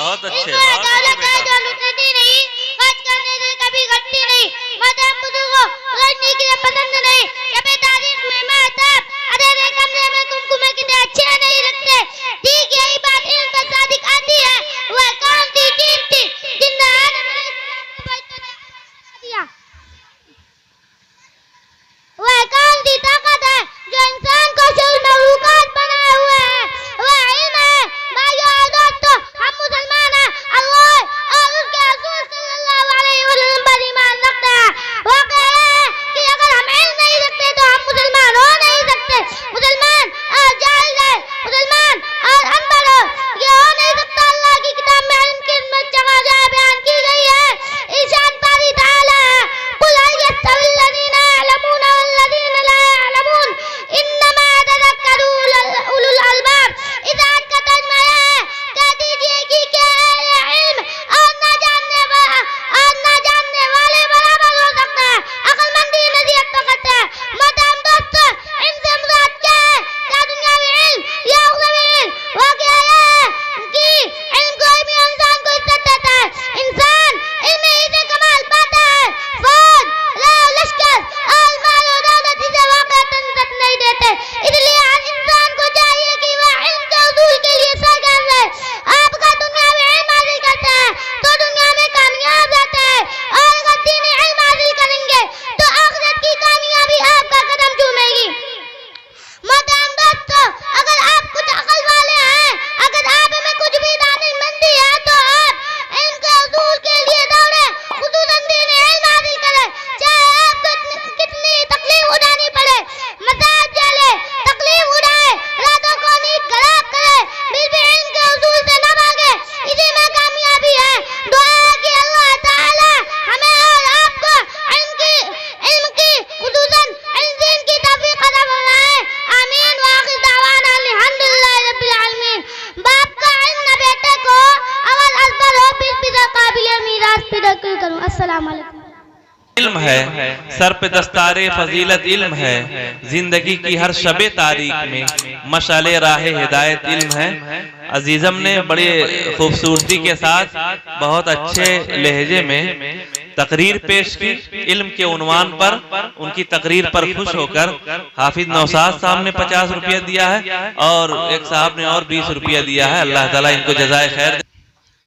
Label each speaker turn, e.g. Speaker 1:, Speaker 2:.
Speaker 1: बहुत अच्छे,
Speaker 2: नहीं, खर्च करने से कभी घटती नहीं। मोहतरम बुजुर्गों, रोशनी की पसंद नहीं, जब तारीख में महताब अरे कमरे में कुमकुमे कितने अच्छे नहीं लगते। ठीक यही बात इल्म पर सादिक आती है। वह कौन सी चीज थी जिसने आदम दिया? वह कौन सी ताकत है जो इंसान को शुरू मखलूकात बनाए हुए है? वह इल्म है। भाइयों और दोस्तों, हम मुसलमान हैं, अल्लाह और उसके रसूल सल्लल्लाहु अलैहि वसल्लम पर ईमान रखते हैं। वाक़या है कि अगर हम इल्म नहीं रखते तो हम मुसलमान हो नहीं सकते। मुसलमान और जाहिल है, मुसलमान और अनपढ़ हो, ये हो नहीं सकता। अल्लाह की किताब में इल्म की जगह जगह बयान की गई है। इरशाद बारी ताला है, कुल हल यस्तविल्लज़ीना यअलमून वल्लज़ीना ला यअलमून इन्नमा यतज़क्करू उलुल अलबाब। इस आयत का तर्जुमा है, कह दीजिए कि क्या इल्म और ना जानने वाले बराबर हो सकता है। अक्लमंदी नसीहत तो करते हैं। मोहतरम दोस्तों, इनसे मुराद क्या है? क्या दुनियावी इल्म या उखरवी इल्म? वाक़या यह है कि इल्म कोई भी इंसान को इज्जत देता है। इंसान इल्म ही से कमाल पाता है। फौज, लश्कर और माल और दौलत इसे वाक़अतन इज्जत नहीं देते। इसलिए हर इंसान को चाहिए कि वह इल्म के उसूल के लिए सरगर्म रहे। आप अगर दुनिया में इल्म हासिल करते हैं तो दुनिया में कामयाब रहते हैं, और अगर दीनी इल्म हासिल करेंगे तो आखिरत की कामयाबी आपका कदम चूमेगी। मोहतरम दोस्तों, अगर आप कुछ अकल वाले हैं, अगर आप में कुछ भी दानिशमंदी है तो आप इल्म के उसूल के लिए दौड़े, खुसूसन दीनी इल्म हासिल करें। चाहे आपको कितनी तकलीफ उठानी पड़े, मसाइब झेले, तकलीफ उठाए, रातों को नींद खराब करे, फिर भी इल्म के उसूल से न भागे। इसी में कामयाबी है। दुआ है कि अल्लाह ताला हमें और आपको इल्म की खुसूसन इल्म की तौफीक अता फरमाए। आमीन। व आखिर दावाना अल्हम्दुलिल्लाहि रब्बिल आलमीन। बाप का इल्म न बेटे को अवल अजबर हो, फिर भी काबिल मीरास फिदा करूं। अस्सलाम वालेकुम।
Speaker 1: इल्म है, सर पे दस्तारे फजीलत इल्म है, जिंदगी की हर शबे तारीख में मशाले राहे हिदायत इल्म है। अजीजम ने बड़ी खूबसूरती के साथ बहुत अच्छे लहजे में तकरीर पेश की। इल्म के उन्वान पर उनकी तकरीर पर खुश होकर हाफिज नौशाद साहब ने 50 रुपया दिया है और एक साहब ने और 20 रुपया दिया है। अल्लाह ताला इनको जज़ाए खैर